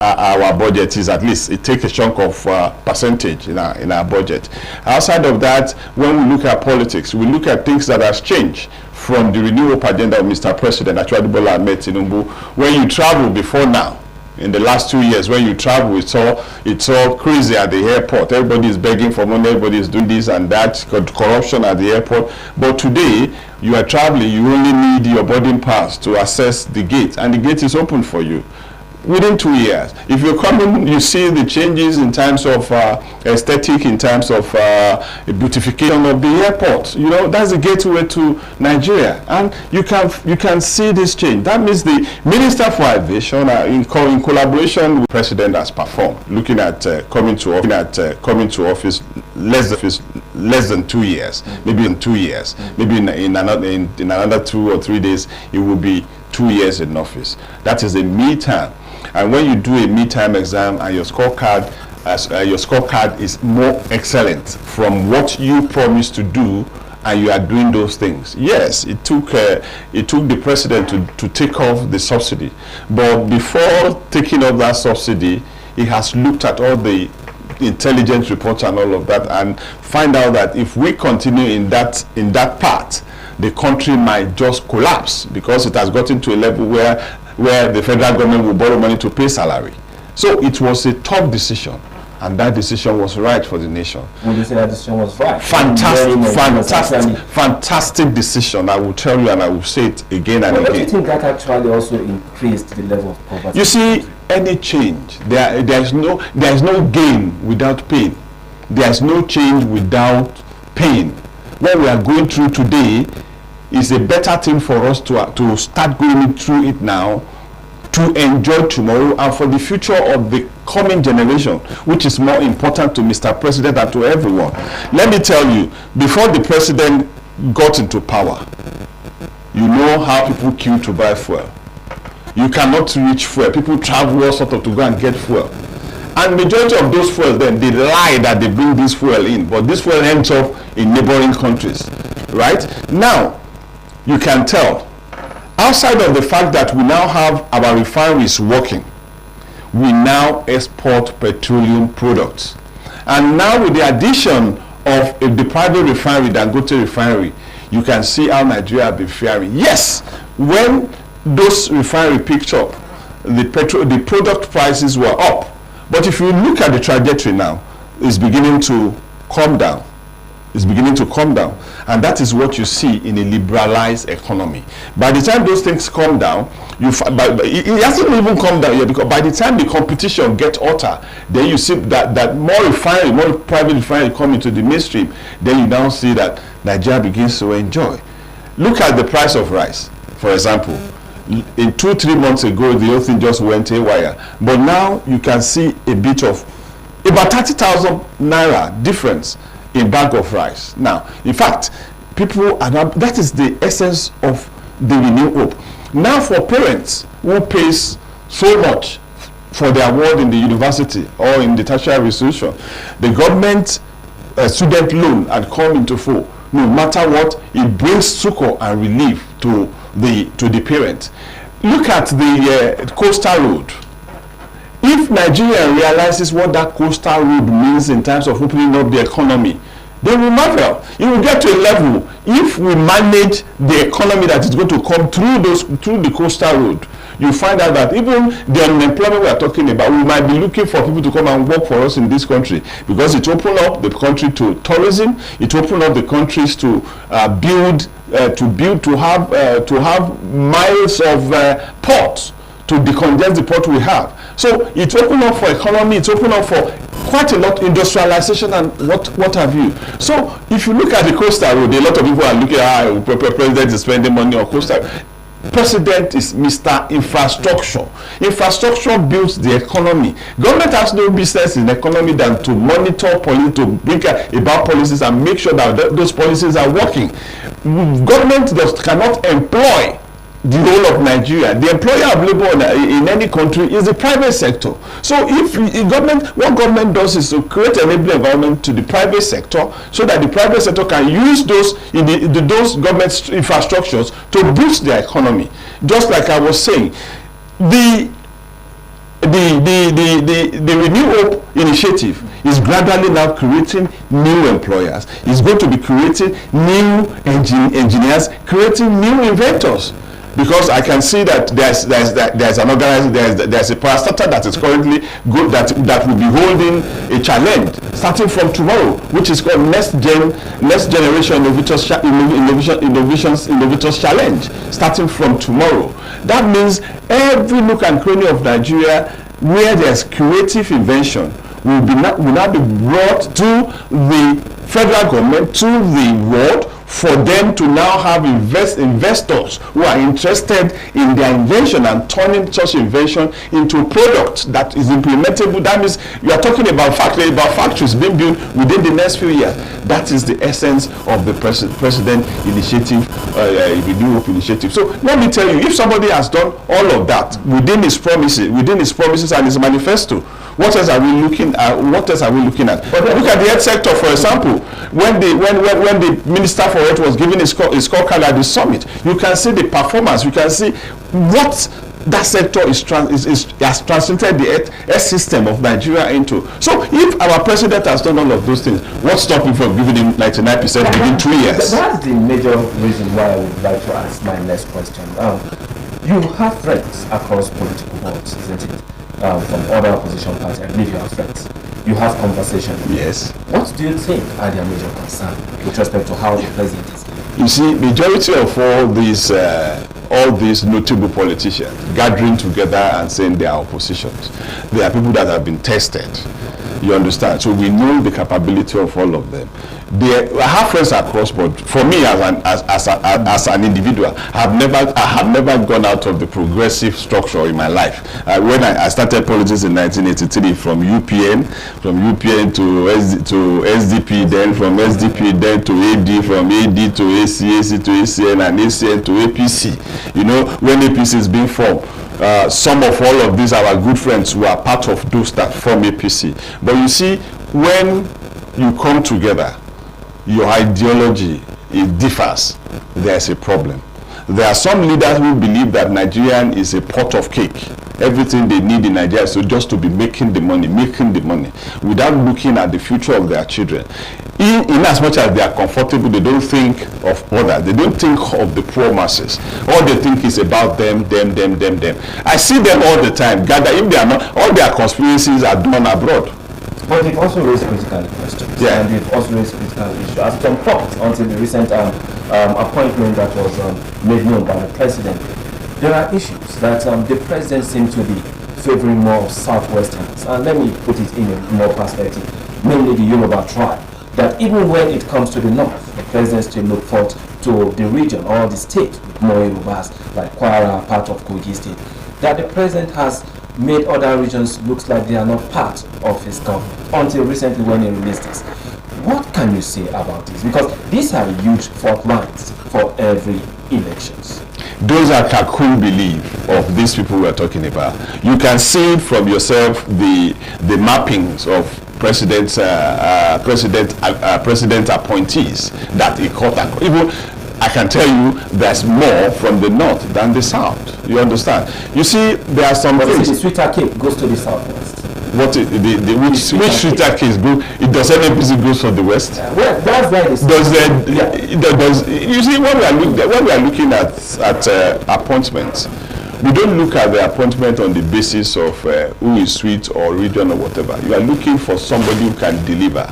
our budget is, at least it takes a chunk of percentage in our budget. Outside of that, when we look at politics, we look at things that has changed from the renewal agenda of Mr. President Bola Ahmed Tinubu. When you travel before now, in the last 2 years, when you travel, it's all crazy at the airport. Everybody is begging for money, everybody is doing this and that, corruption at the airport. But today, you are traveling, you only need your boarding pass to access the gate, and the gate is open for you within 2 years. If you come in, you see the changes in terms of aesthetic, in terms of beautification of the airport. You know, that's the gateway to Nigeria, and you can see this change. That means the Minister for Aviation, in collaboration with the President, has performed. Looking at coming to office less than 2 years, maybe in 2 years, maybe in another 2 or 3 days, it will be 2 years in office. That is a midterm. And when you do a midterm exam and your scorecard is more excellent from what you promised to do, and you are doing those things. Yes, it took the president to take off the subsidy, but before taking off that subsidy, he has looked at all the intelligence reports and all of that, and find out that if we continue in that path, the country might just collapse, because it has gotten to a level where the federal government will borrow money to pay salary. So it was a tough decision, and that decision was right for the nation. Would you say that decision was right? Fantastic decision, I will tell you, and I will say it again and again. Don't you think that actually also increased the level of poverty? You see, any change, there is no gain without pain. There is no change without pain. What we are going through today is a better thing for us to start going through it now, to enjoy tomorrow, and for the future of the coming generation, which is more important to Mr. President and to everyone. Let me tell you, before the president got into power, you know how people queue to buy fuel. You cannot reach fuel. People travel all sort of to go and get fuel. And majority of those fuels, then they lie that they bring this fuel in, but this fuel ends up in neighboring countries, right? Now, you can tell, outside of the fact that we now have our refineries working, we now export petroleum products. And now with the addition of the private refinery, Dangote refinery, you can see how Nigeria has been faring. Yes, when those refinery picked up, the product prices were up. But if you look at the trajectory now, it's beginning to come down. It's beginning to come down, and that is what you see in a liberalized economy. By the time those things come down, it hasn't even come down yet, because by the time the competition gets hotter, then you see that more private refinery come into the mainstream. Then you now see that Nigeria begins to enjoy. Look at the price of rice, for example. In 2-3 months ago, the whole thing just went haywire, but now you can see a bit of about 30,000 naira difference in bag of rice. Now, in fact, people are not, that is the essence of the renewed hope. Now, for parents who pays so much for their award in the university or in the tertiary institution, the government student loan had come into full. No matter what, it brings succor and relief to the parent. Look at the coastal road. If Nigeria realizes what that coastal road means in terms of opening up the economy, they will marvel. It will get to a level, if we manage the economy that is going to come through the coastal road, you find out that even the unemployment we are talking about, we might be looking for people to come and work for us in this country, because it opened up the country to tourism. It opened up the countries to have miles of ports, to decongest the port we have. So it's open up for economy, it's open up for quite a lot, industrialization and what have you. So if you look at the coastal road, a lot of people are looking at president is spending money on coastal. President is Mr. Infrastructure. Infrastructure builds the economy. Government has no business in the economy than to monitor policy, to bring about policies and make sure that those policies are working. Government cannot employ the role of Nigeria. The employer of labor in any country is the private sector. So if what government does is to create an enabling environment to the private sector, so that the private sector can use those government infrastructures to boost their economy. Just like I was saying, the the Renew Hope initiative is gradually now creating new employers. It's going to be creating new engineers, creating new inventors. Because I can see that there's an organization, there's a parastatal that is currently good that will be holding a challenge starting from tomorrow, which is called Next Generation Innovators Challenge, starting from tomorrow. That means every nook and cranny of Nigeria where there's creative invention will now be brought to the federal government, to the world, for them to now have investors who are interested in their invention and turning such invention into a product that is implementable. That means you are talking about factories being built within the next few years. That is the essence of the president initiative, Renew Hope initiative. So let me tell you, if somebody has done all of that within his promises and his manifesto, what else are we looking at? But look at the health sector, for example. When the minister for health was giving his scorecard at the summit, you can see the performance. You can see what that sector has translated the health system of Nigeria into. So if our president has done all of those things, what's stopping from giving him 99% within 3 years? That's the major reason why I would like to ask my next question. You have friends across political boards, isn't it? From other opposition parties, I believe you have friends. You have conversations. Yes. What do you think are their major concerns with respect to how the president is living? You see, majority of all these notable politicians gathering together and saying they are oppositions, they are people that have been tested. You understand? So we know the capability of all of them. I have friends across, but for me as an individual, I have never gone out of the progressive structure in my life. When I started politics in 1983, from UPN to SDP, then from SDP then to AD, from AD to ACAC to ACN, and ACN to APC. You know, when APC is being formed, some of all of these are our good friends who are part of those that form APC. But you see, when you come together, your ideology, it differs, there's a problem. There are some leaders who believe that Nigerian is a pot of cake. Everything they need in Nigeria is just to be making the money, without looking at the future of their children. In as much as they are comfortable, they don't think of others. They don't think of the poor masses. All they think is about them. I see them all the time. Gather, if they are not, all their conspiracies are done abroad. But they've also raised critical questions. Yeah. And they've also raised critical issues. At some point, until the recent appointment that was made known by the president, there are issues that the president seems to be favoring more of Southwesterners. And let me put it in a more perspective, mainly the Yoruba tribe. That even when it comes to the north, the president still look forward to the region or the state with more Yorubas, like Kwara, part of Kogi state. That the president has made other regions look like they are not part of his government, until recently when he released this. What can you say about this? Because these are huge fault lines for every elections. Those are cocoon belief of these people we are talking about. You can see from yourself the mappings of president appointees that he caught. Even I can tell you there's more from the north than the south. You understand? You see, there are some things. The sweeter cake goes to the southwest. Which sweeter case go? It does NPC goes for the west. Well, that's why you see, when we are looking at appointments, we don't look at the appointment on the basis of who is sweet or region or whatever. You are looking for somebody who can deliver.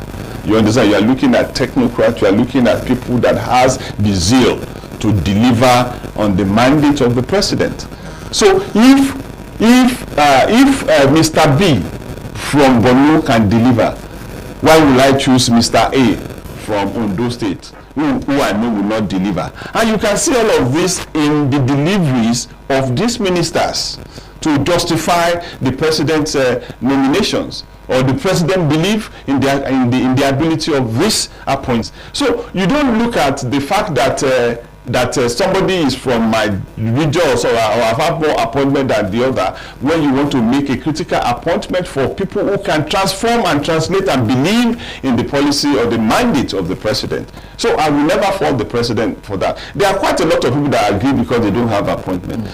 You understand? You are looking at technocrats. You are looking at people that has the zeal to deliver on the mandate of the president. So if Mr. B from Borno can deliver, why will I choose Mr. A from Ondo State, who I know will not deliver? And you can see all of this in the deliveries of these ministers to justify the president's nominations, or the president believe in the ability of these appointments. So you don't look at the fact that somebody is from my region or have more appointment than the other, when you want to make a critical appointment for people who can transform and translate and believe in the policy or the mandate of the president. So I will never fault the president for that. There are quite a lot of people that agree because they don't have appointment.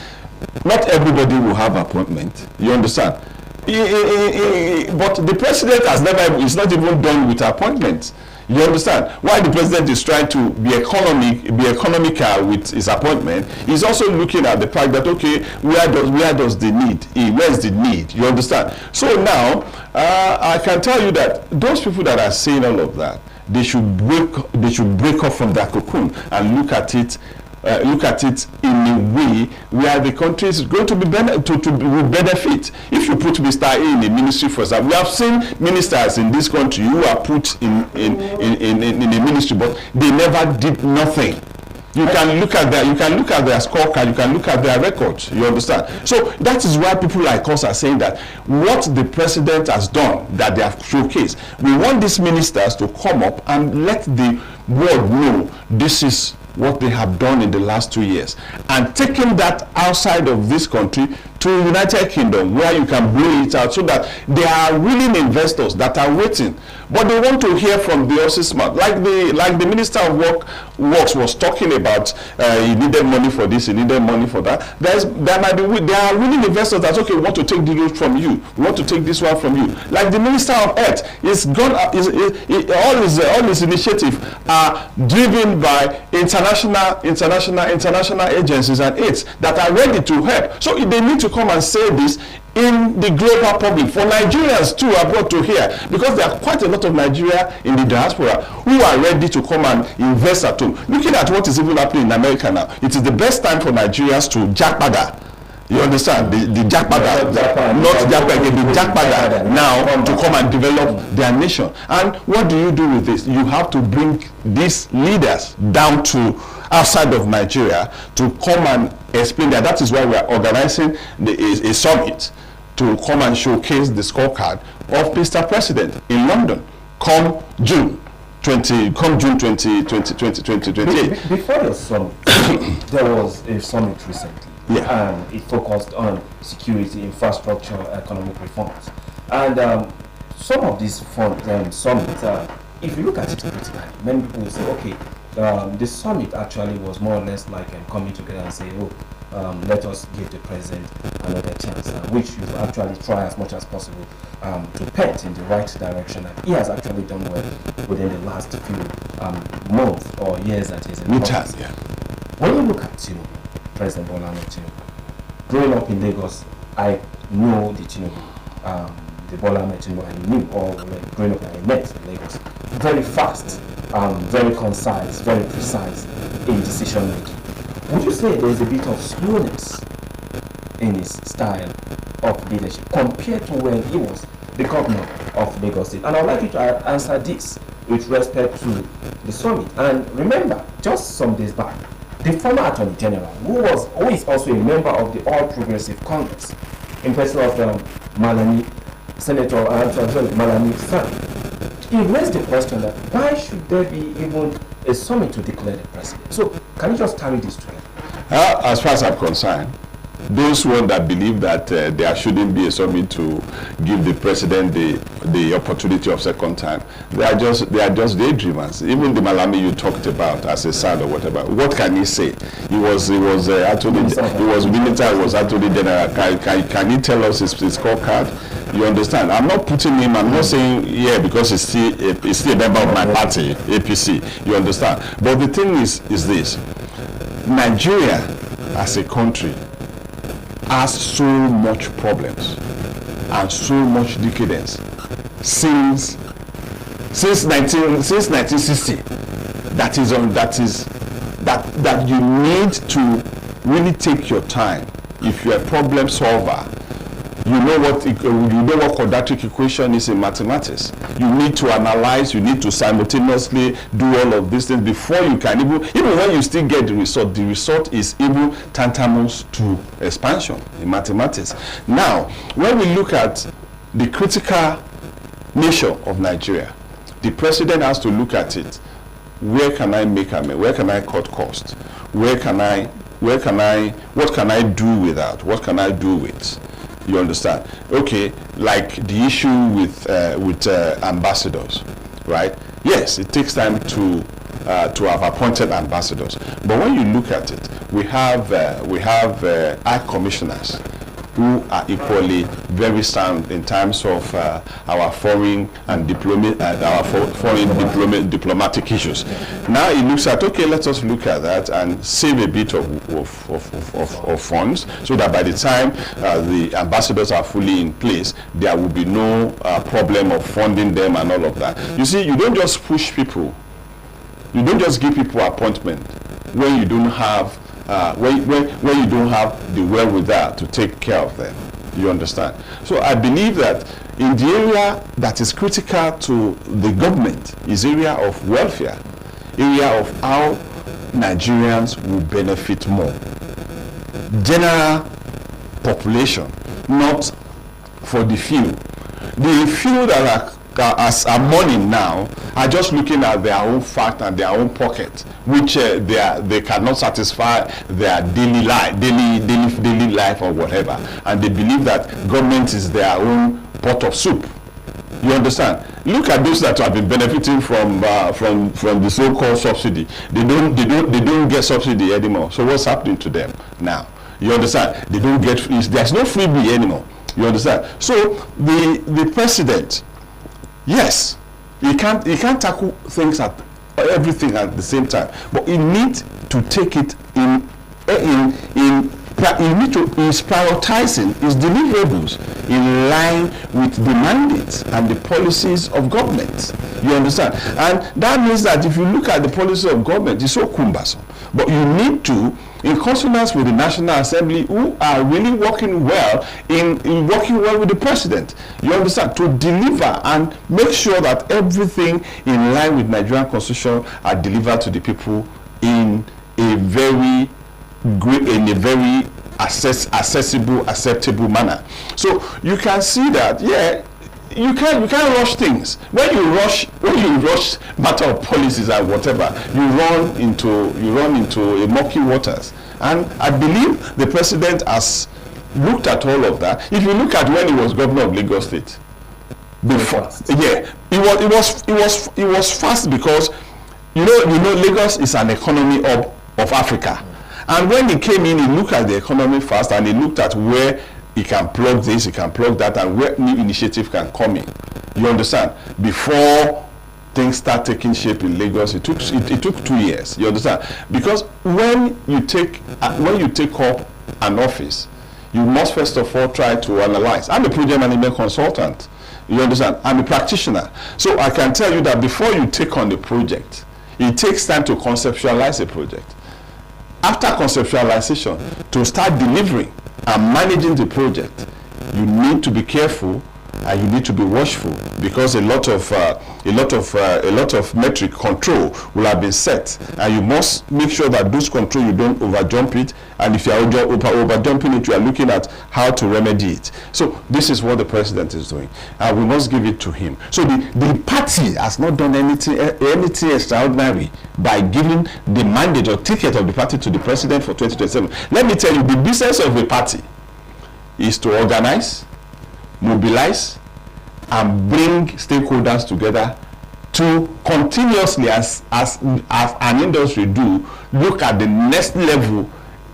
Not everybody will have appointment. You understand? But the president has never, is not even done with appointments. You understand? While the president is trying to be economical with his appointment, he's also looking at the fact that, okay, where does the need? Where's the need? You understand? So now, I can tell you that those people that are saying all of that, they should break off from that cocoon and look at it in a way where the country is going to be benefit. If you put Mr. A in a ministry, for example, we have seen ministers in this country who are put in a ministry, but they never did nothing. You can look at their scorecard, you can look at their records, you understand? So that is why people like us are saying that what the president has done, that they have showcased, we want these ministers to come up and let the world know this is what they have done in the last 2 years, and taking that outside of this country to United Kingdom, where you can blow it out, so that there are willing investors that are waiting, but they want to hear from the horse's mouth. Like the Minister of Works was talking about, he needed money for this, he needed money for that. There are willing investors that, okay, we want to take the road from you, we want to take this one from you. Like the Minister of Health, all his initiatives are driven by international agencies and aids that are ready to help. So they need to come and say this in the global public, for Nigerians too abroad to hear, because there are quite a lot of Nigeria in the diaspora who are ready to come and invest at home. Looking at what is even happening in America now, it is the best time for Nigerians to jackpada. You understand? The jackpada, not jackpada, the jackpada now to come and develop their nation. And what do you do with this? You have to bring these leaders down to outside of Nigeria to come and explain that. That is why we are organizing a summit to come and showcase the scorecard of Mr. President in London come June 2028. Before the summit, there was a summit recently. Yeah. And it focused on security, infrastructure, economic reforms. And some of these summits, if you look at it critically, many people will say, okay, the summit actually was more or less like coming together and say, let us give the president another chance, which you actually try as much as possible to point in the right direction. And he has actually done well within the last few months or years that he's in office. Yeah. When you look at Tinubu, President Bola Ahmed Tinubu, growing up in Lagos, I know the Tinubu, the Bola Ahmed Tinubu I knew, or growing up I met in Lagos. Very fast, very concise, very precise in decision making. Would you say there is a bit of slowness in his style of leadership compared to when he was the governor of Lagos State? And I'd like you to answer this with respect to the summit. And remember, just some days back, the former Attorney General, who is also a member of the All Progressive Congress, in person of Malami, Senator Malami's son, he raised the question that why should there be even a summit to declare the president? So, can you just carry this together? As far as I'm concerned, those ones that believe that there shouldn't be a summit to give the president the opportunity of second time, they are just daydreamers. Even the Malami you talked about as a son or whatever, what can he say? He was Attorney General. Can he tell us his scorecard? You understand? I'm not putting him. I'm not saying because he's still a member of my party, APC. You understand? But the thing is this: Nigeria as a country has so much problems and so much decadence since 1960 that you need to really take your time. If you're a problem solver, you know what quadratic equation is in mathematics. You need to analyze, you need to simultaneously do all of these things before you can even when you still get the result is even tantamount to expansion in mathematics. Now, when we look at the critical nature of Nigeria, the president has to look at it. Where can I make amends? Where can I cut costs? What can I do without? What can I do with? You understand? Okay, like the issue with ambassadors, right? Yes, it takes time to have appointed ambassadors, but when you look at it, we have high commissioners who are equally very sound in terms of our foreign and diplomatic issues. Now it looks at, okay, let us look at that and save a bit of funds, so that by the time the ambassadors are fully in place, there will be no problem of funding them and all of that. You see, you don't just push people, you don't just give people appointment when you don't have when you don't have the wherewithal to take care of them. You understand? So I believe that in the area that is critical to the government is area of welfare, area of how Nigerians will benefit more. General population, not for the few. The few that are mourning now are just looking at their own fact and their own pocket, which they cannot satisfy their daily life or whatever, and they believe that government is their own pot of soup. You understand? Look at those that have been benefiting from the so-called subsidy. They don't get subsidy anymore. So what's happening to them now? You understand? They don't get. There's no freebie anymore. You understand? So the president, yes, he can't tackle things at everything at the same time, but he needs to take it is prioritizing his deliverables in line with the mandates and the policies of government. You understand? And that means that if you look at the policies of government, it's so cumbersome. But you need to, in consonance with the National Assembly, who are really working well in working well with the president, you understand, to deliver and make sure that everything in line with Nigerian Constitution are delivered to the people in a very accessible, acceptable manner. So you can see that, yeah, you can't rush things. When you rush matter of policies and whatever, you run into a murky waters. And I believe the president has looked at all of that. If you look at when he was governor of Lagos State, before, yeah, it was fast, because you know Lagos is an economy hub of Africa. And when he came in, he looked at the economy first, and he looked at where he can plug this, he can plug that, and where new initiative can come in. You understand? Before things start taking shape in Lagos, it took 2 years. You understand? Because when you take up an office, you must first of all try to analyze. I'm a project management consultant. You understand? I'm a practitioner. So I can tell you that before you take on the project, it takes time to conceptualize a project. After conceptualization, to start delivering and managing the project, you need to be careful and you need to be watchful, because a lot of metric control will have been set, and you must make sure that those control, you don't overjump it, and if you are overjumping it, you are looking at how to remedy it. So this is what the president is doing, and we must give it to him. So the party has not done anything extraordinary by giving the mandate or ticket of the party to the president for 2027. Let me tell you, the business of the party is to organize, mobilize, and bring stakeholders together to continuously, as an industry do, look at the next level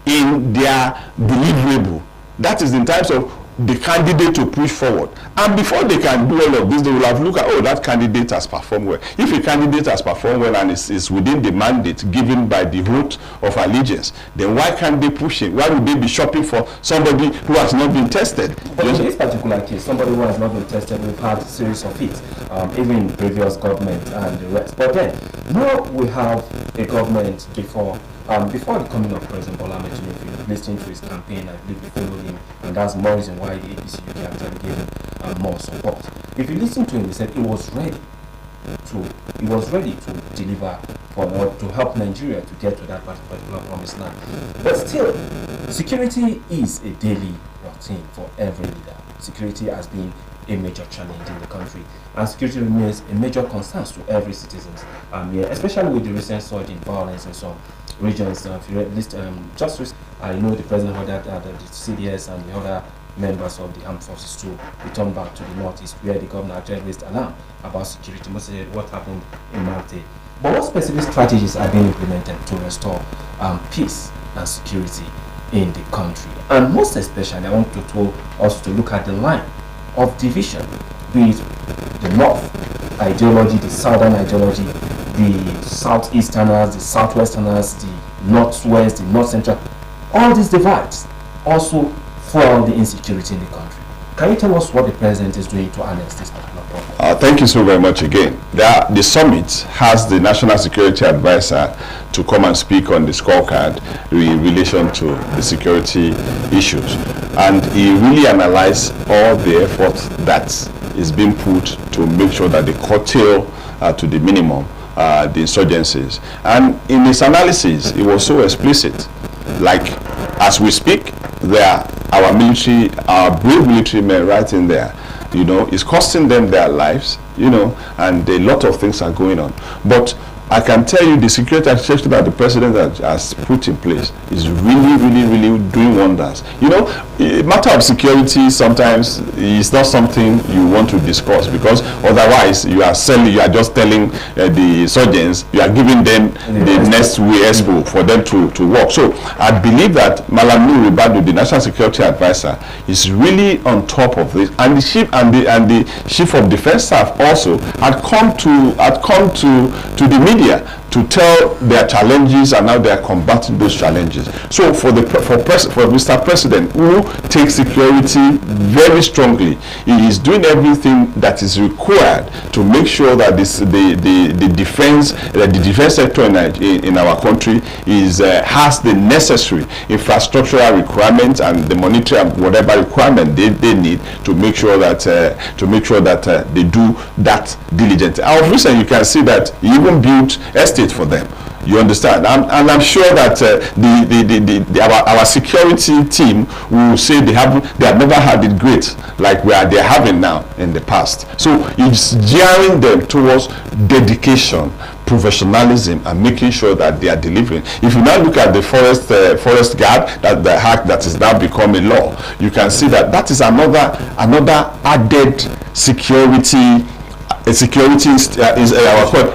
in their deliverable. That is in terms of the candidate to push forward. And before they can do all of this, they will have looked at, oh, that candidate has performed well. If a candidate has performed well and is within the mandate given by the root of allegiance, then why can't they push it? Why would they be shopping for somebody who has not been tested? But in this particular case, somebody who has not been tested, we've had a series of hits, even in previous government and the rest. But then, now we have a government before the coming of President Bola Ahmed Tinubu, listening to his campaign, I believe you follow him, and that's more reason why the APC UK actually gave him more support. If you listen to him, he said he was ready to deliver to help Nigeria to get to that particular promised land. But still, security is a daily routine for every leader. Security has been a major challenge in the country, and security remains a major concern to every citizen. Especially with the recent surge in violence in some regions. If you list the president ordered the CDS and the other members of the armed forces to return back to the northeast, where the governor actually raised alarm about security. Most of what happened in Marte. But what specific strategies are being implemented to restore peace and security in the country. And most especially, I want to also to look at the line of division, be it the North ideology, the Southern ideology, the Southeasterners, the Southwesterners, the Northwest, the North Central. All these divides also fuel the insecurity in the country. Can you tell us what the president is doing to harness this particular problem? Thank you so very much again. The summit has the National Security Advisor to come and speak on the scorecard in relation to the security issues. And he really analyzed all the effort that is being put to make sure that they curtail to the minimum the insurgencies. And in his analysis, it was so explicit. Like, as we speak, our military, our brave military men right in there, you know, it's costing them their lives, you know, and a lot of things are going on. But I can tell you the security architecture that the president has put in place is really, really, really doing wonders. You know, a matter of security sometimes is not something you want to discuss, because otherwise you are just telling the surgeons, you are giving them the next way expo for them to work. So I believe that Malam Nuhu Badu, the National Security Advisor, is really on top of this, and the chief of defense staff also had come to the media to tell their challenges and how they are combating those challenges. So for Mr. President, who takes security very strongly, he is doing everything that is required to make sure that the defense sector in our country has the necessary infrastructural requirements and the monetary and whatever requirement they need to make sure that they do that diligently. Of recent, you can see that he even built estate for them. You understand? And I'm sure that our security team will say they have never had it great like they're having now in the past. So it's gearing them towards dedication, professionalism, and making sure that they are delivering. If you now look at the forest guard, that the hack that is now becoming law, you can see that is another added security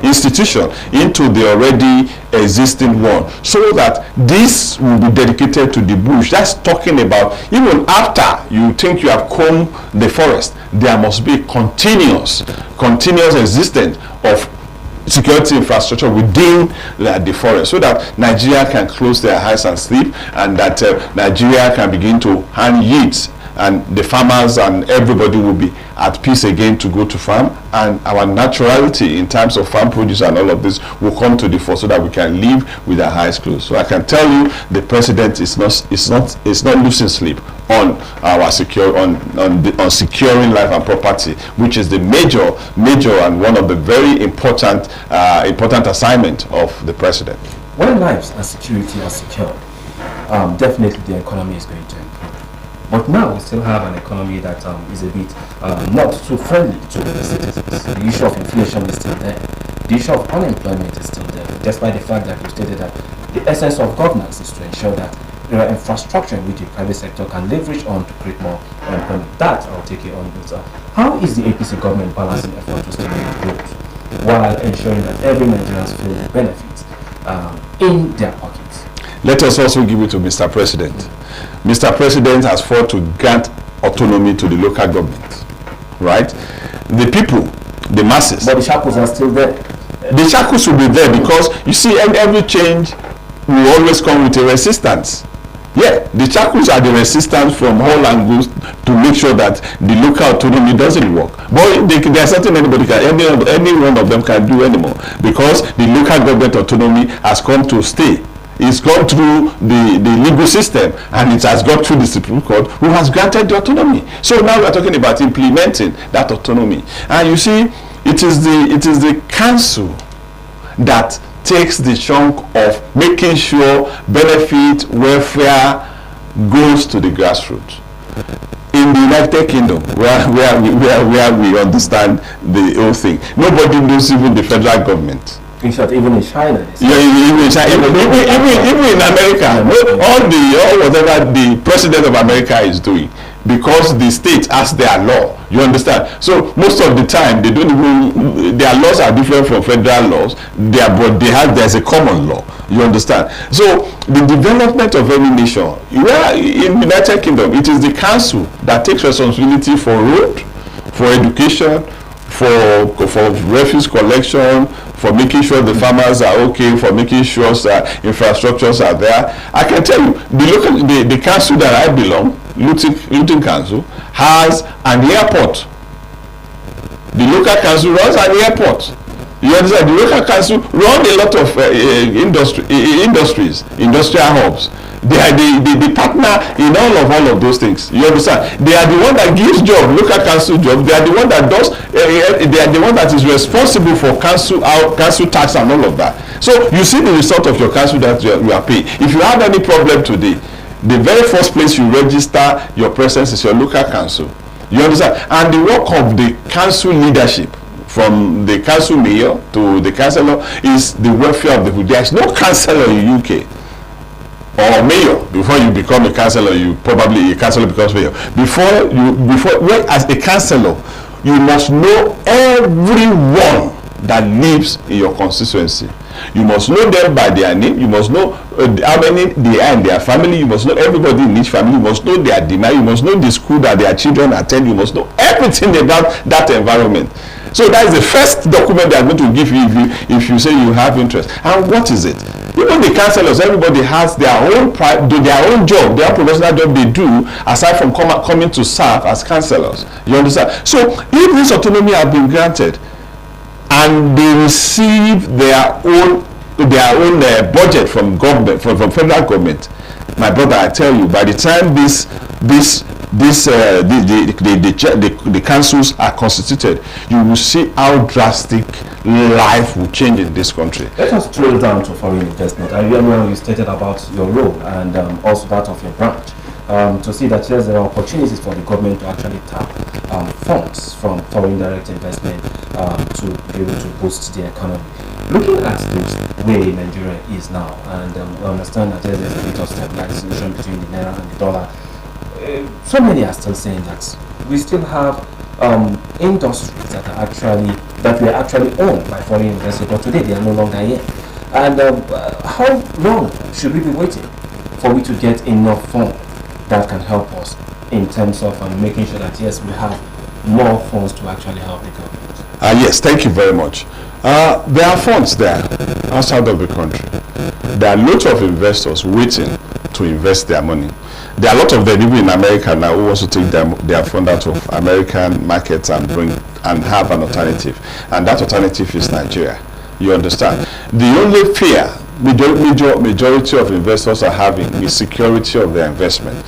institution into the already existing one, so that this will be dedicated to the bush. That's talking about even after you think you have combed the forest, there must be continuous existence of security infrastructure within the forest, so that Nigeria can close their eyes and sleep, and that Nigeria can begin to hand yields, and the farmers and everybody will be at peace again to go to farm, and our naturality in terms of farm produce and all of this will come to the fore, so that we can live with our eyes closed. So I can tell you the president is not losing sleep on our on securing life and property, which is the major and one of the very important assignment of the president. When lives and security are secured, definitely the economy is going to improve. But now we still have an economy that is a bit not too friendly to the citizens. The issue of inflation is still there. The issue of unemployment is still there, despite the fact that you stated that the essence of governance is to ensure that there are infrastructure in which the private sector can leverage on to create more employment. That I'll take it on with. How is the APC government balancing effort to stimulate growth while ensuring that every Nigerian feels the benefits in their pockets? Let us also give it to Mr. President. Mr. President has fought to grant autonomy to the local government, right? The people, the masses. But the shackles are still there. The shackles will be there because, you see, every change will always come with a resistance. Yeah, the shackles are the resistance from all angles to make sure that the local autonomy doesn't work. But there's something any one of them can do anymore, because the local government autonomy has come to stay. It's gone through the legal system, and it has gone through the Supreme Court, who has granted the autonomy. So now we are talking about implementing that autonomy. And you see, it is the council that takes the chunk of making sure benefit, welfare goes to the grassroots. In the United Kingdom, where we understand the whole thing, nobody knows, even the federal government. In short, even in China. Even in America, all whatever the president of America is doing, because the state has their law. You understand? So most of the time they don't even, their laws are different from federal laws. But there's a common law. You understand? So the development of any nation, where in United Kingdom, it is the council that takes responsibility for road, for education, for refuse collection, for making sure the farmers are okay, for making sure that infrastructures are there. I can tell you, the council that I belong, Luton Council, has an airport. The local council runs an airport. You understand? The local council run a lot of industries, industrial hubs. They are the partner in all of those things. You understand? They are the one that gives job, local council job. They are the one that does. They are the one that is responsible for council tax and all of that. So you see the result of your council that you are paying. If you have any problem today, the very first place you register your presence is your local council. You understand? And the work of the council leadership, from the council mayor to the councillor, is the welfare of the people. There is no councillor in UK or mayor. Before you become a councillor, a councillor becomes mayor. As a councillor, you must know everyone that lives in your constituency. You must know them by their name. You must know how many they are in their family. You must know everybody in each family. You must know their demand. You must know the school that their children attend. You must know everything about that environment. So that is the first document they are going to give you if you say you have interest. And what is it? Even the councillors, everybody has their own job, their professional job they do, aside from coming to serve as councillors. You understand? So if this autonomy has been granted, and they receive their own budget from government, from federal government, my brother, I tell you, by the time the councils are constituted, you will see how drastic life will change in this country. Let us drill down to foreign investment. I remember you stated about your role and also that of your branch, to see that yes, there are opportunities for the government to actually tap funds from foreign direct investment to be able to boost the economy. Looking at the way Nigeria is now, and we understand that there's a bit of stabilization between the naira and the dollar, so many are still saying that we still have industries that were actually owned by foreign investors, but today they are no longer here. And how long should we be waiting for we to get enough funds that can help us in terms of making sure that yes, we have more funds to actually help the government? Yes, thank you very much. There are funds there outside of the country. There are lots of investors waiting to invest their money. There are a lot of them even in America now who also take their fund out of American markets and have an alternative. And that alternative is Nigeria. You understand? The only fear majority of investors are having is security of their investment,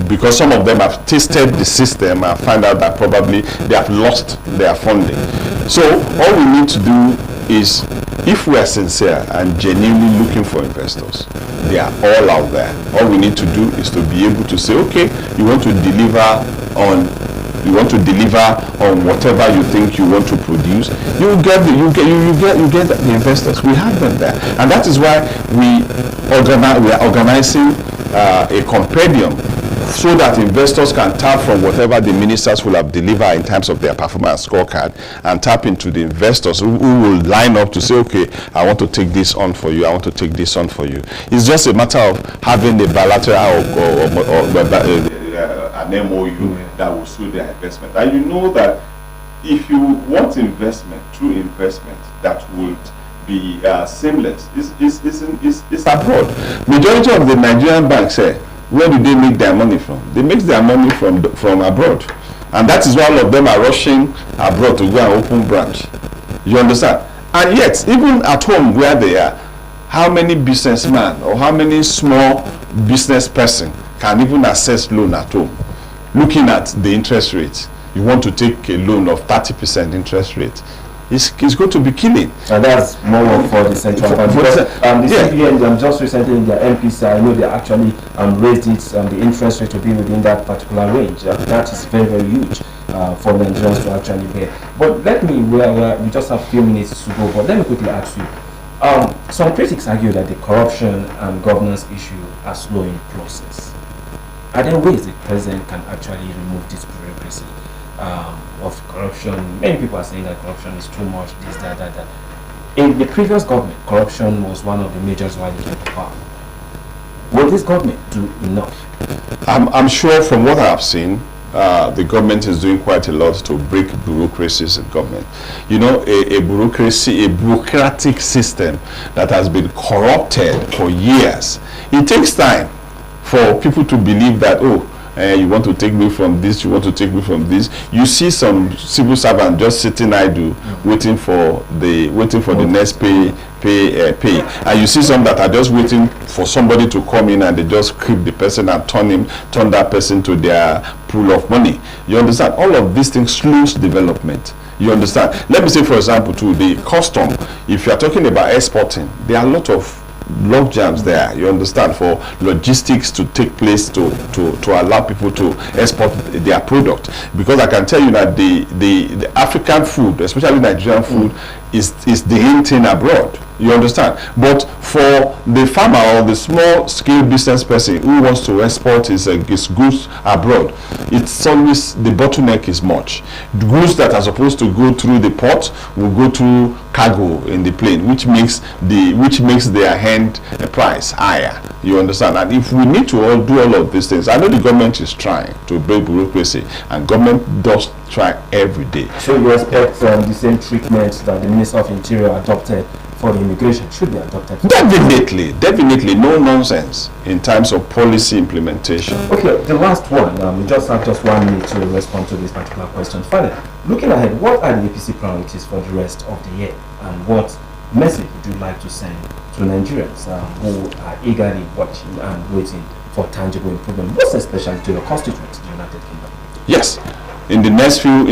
because some of them have tested the system and find out that probably they have lost their funding. So all we need to do is, if we are sincere and genuinely looking for investors, they are all out there. All we need to do is to be able to say, okay, you want to deliver on whatever you think you want to produce, you get the investors. We have them there, and that is why we are organizing a compendium so that investors can tap from whatever the ministers will have delivered in terms of their performance scorecard, and tap into the investors who will line up to say, okay, I want to take this on for you, I want to take this on for you. It's just a matter of having a bilateral an MOU that will suit their investment. And you know that if you want investment, true investment that would be seamless, it's abroad. Majority of the Nigerian banks say, where do they make their money from? They make their money from abroad. And that is why all of them are rushing abroad to go and open branch. You understand? And yet, even at home where they are, how many businessmen or how many small business person can even access loan at home? Looking at the interest rate, you want to take a loan of 30% interest rate, it's going to be killing. And that's more for the central bank. The CBN just recently in their MPC, I know they actually raised it, the interest rate to be within that particular range. That is very, very huge for Nigerians to actually bear. But let me, we just have a few minutes to go, but let me quickly ask you. Some critics argue that the corruption and governance issue are slowing the process. Are there ways the president can actually remove this bureaucracy of corruption? Many people are saying that corruption is too much, this, that. In the previous government, corruption was one of the majors why they came to power. Will this government do enough? I'm sure from what I've seen, the government is doing quite a lot to break bureaucracies in government. You know, a bureaucratic system that has been corrupted for years. It takes time for people to believe that, oh, you want to take me from this, you want to take me from this. You see some civil servant just sitting idle, waiting for the next pay. And you see some that are just waiting for somebody to come in and they just creep the person and turn that person to their pool of money. You understand? All of these things slows development. You understand? Let me say, for example, to the custom, if you are talking about exporting, there are a lot of log jams there, you understand, for logistics to take place to allow people to export their product. Because I can tell you that the African food, especially Nigerian food, is the in thing abroad. You understand? But for the farmer or the small scale business person who wants to export his goods abroad, it's always the bottleneck is much. The goods that are supposed to go through the port will go through cargo in the plane, which makes their hand price higher. You understand? And if we need to all do all of these things, I know the government is trying to break bureaucracy, and government does try every day. So you expect the same treatment that the Minister of Interior adopted for the immigration should be adopted? Definitely, no nonsense in terms of policy implementation. Okay, the last one, we just have just 1 minute to respond to this particular question. Finally, looking ahead, what are the APC priorities for the rest of the year, and what message would you like to send to Nigerians who are eagerly watching and waiting for tangible improvement, most especially to your constituents, the United Kingdom? Yes. In the next few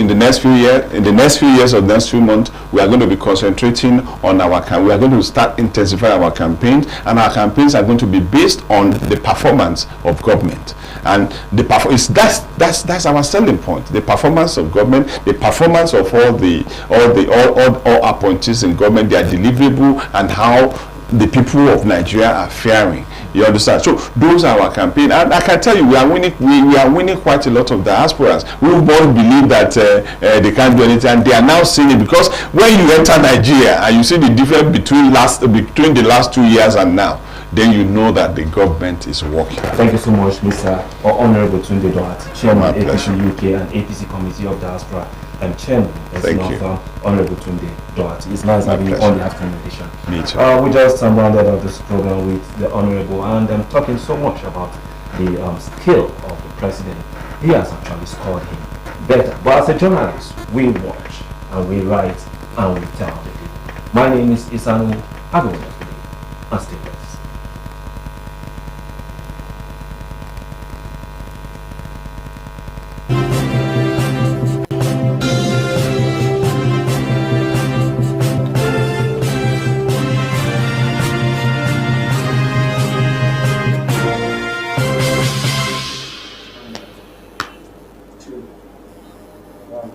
years or next few months, we are going to be concentrating on we are going to start intensifying our campaigns, and our campaigns are going to be based on the performance of government. And that's our selling point: the performance of government, the performance of all appointees in government, their deliverable, and how the people of Nigeria are faring. You understand? So those are our campaign, and I can tell you we are winning. We are winning quite a lot of diasporas who both believe that they can't do anything, and they are now seeing it, because when you enter Nigeria and you see the difference between the last 2 years and now, then you know that the government is working. Thank you so much, Mr. or Honorable Tunde Doherty, Chairman APC UK and APC Committee of Diaspora, and Chairman of Honorable Tunde Doherty. It's nice having you on the afternoon edition. Me too. We just rounded up this program with the Honorable, and I'm talking so much about the skill of the President. He has actually scored him better. But as a journalist, we watch and we write and we tell the people. My name is ISAH NUHU. Have a wonderful day and stay blessed. Two, one.